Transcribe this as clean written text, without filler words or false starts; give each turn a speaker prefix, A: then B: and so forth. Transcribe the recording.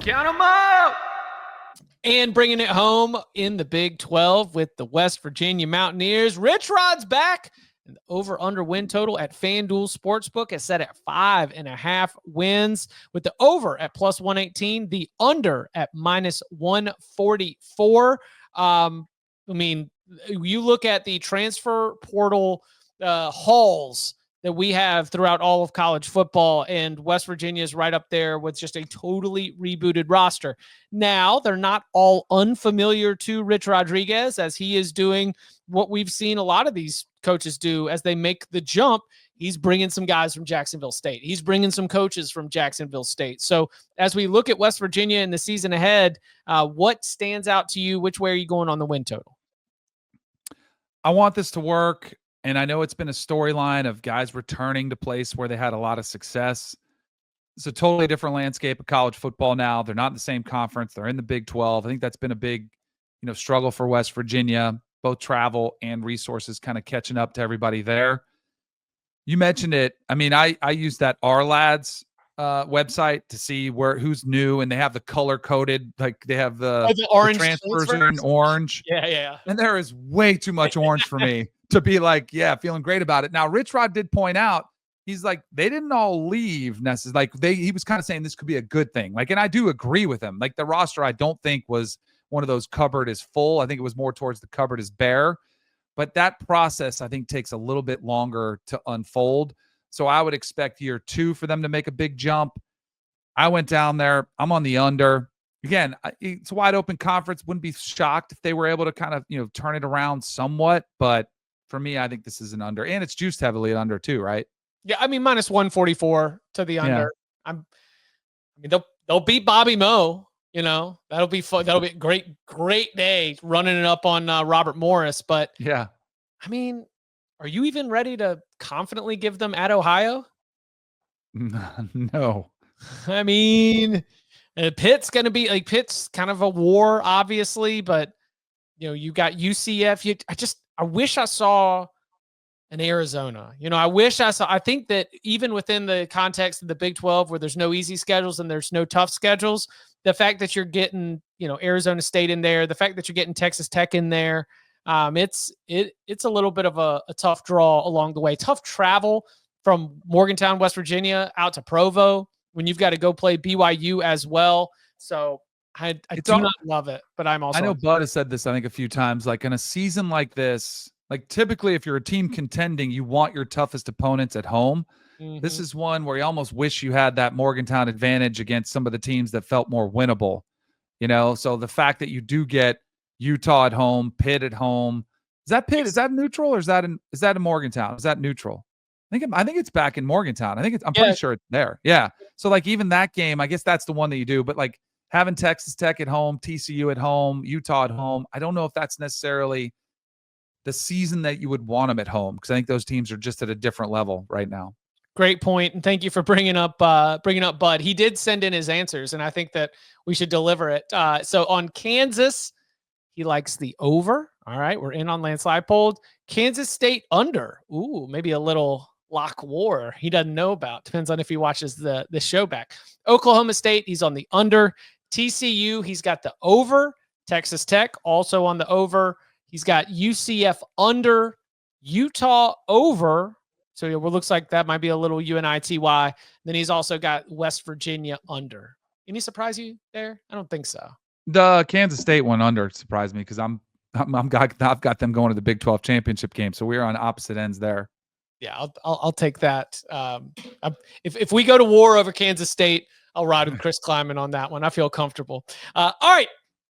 A: Count them out.
B: And bringing it home in the Big 12 with the West Virginia Mountaineers. Rich Rod's back. And the over-under win total at FanDuel Sportsbook is set at 5.5 wins, with the over at plus 118, the under at minus 144. You look at the transfer portal hauls that we have throughout all of college football, and West Virginia is right up there with just a totally rebooted roster. Now, they're not all unfamiliar to Rich Rodriguez, as he is doing what we've seen a lot of these coaches do as they make the jump. He's bringing some guys from Jacksonville State. He's bringing some coaches from Jacksonville State. So as we look at West Virginia in the season ahead, what stands out to you? Which way are you going on the win total?
C: I want this to work. And I know it's been a storyline of guys returning to place where they had a lot of success. It's a totally different landscape of college football now. They're not in the same conference. They're in the Big 12. I think that's been a big, struggle for West Virginia, both travel and resources kind of catching up to everybody there. You mentioned it. I mean, I use that Our Lads website to see who's new, and they have the color coded, like they have the
B: orange
C: transfers are in orange.
B: Yeah.
C: And there is way too much orange for me to be like, yeah, feeling great about it. Now, Rich Rod did point out, he's like, they didn't all leave necessarily. Like he was kind of saying this could be a good thing. Like, and I do agree with him. Like the roster, I don't think was one of those cupboard is full. I think it was more towards the cupboard is bare. But that process, I think, takes a little bit longer to unfold. So I would expect year 2 for them to make a big jump. I went down there. I'm on the under. Again, it's a wide open conference. Wouldn't be shocked if they were able to kind of, turn it around somewhat. But for me, I think this is an under. And it's juiced heavily at under too, right?
B: Yeah, I mean, minus 144 to the under. Yeah. They'll beat Bobby Moe. That'll be fun. That'll be a great day running it up on Robert Morris. But
C: yeah,
B: I mean, are you even ready to confidently give them at Ohio?
C: No.
B: I mean, Pitt's going to be Pitt's kind of a war, obviously, but you got UCF. I wish I saw an Arizona. I think that even within the context of the Big 12, where there's no easy schedules and there's no tough schedules, the fact that you're getting, Arizona State in there, the fact that you're getting Texas Tech in there, it's a little bit of a tough draw along the way. Tough travel from Morgantown, West Virginia out to Provo when you've got to go play BYU as well. So I do not love it, but I know
C: Bud has said this, I think, a few times, like in a season like this, like typically if you're a team contending, you want your toughest opponents at home. Mm-hmm. This is one where you almost wish you had that Morgantown advantage against some of the teams that felt more winnable, So the fact that you do get Utah at home, Pitt at home, is that Pitt? Is that neutral or is that in Morgantown? Is that neutral? I think it's back in Morgantown. I'm pretty sure it's there. Yeah. So like even that game, I guess that's the one that you do, but like having Texas Tech at home, TCU at home, Utah at home, I don't know if that's necessarily the season that you would want them at home, because I think those teams are just at a different level right now.
B: Great point, and thank you for bringing up Bud. He did send in his answers, and I think that we should deliver it. So on Kansas, he likes the over. All right, we're in on Landslide Polled. Kansas State under. Ooh, maybe a little lock war he doesn't know about. Depends on if he watches the show back. Oklahoma State, he's on the under. TCU, he's got the over. Texas Tech, also on the over. He's got UCF under. Utah over. So it looks like that might be a little UNITY. Then he's also got West Virginia under. Any surprise you there? I don't think so.
C: The Kansas State one under surprised me because I've got them going to the Big 12 championship game, so we're on opposite ends there.
B: Yeah, I'll take that. If we go to war over Kansas State, I'll ride with Chris Kleiman on that one. I feel comfortable. All right,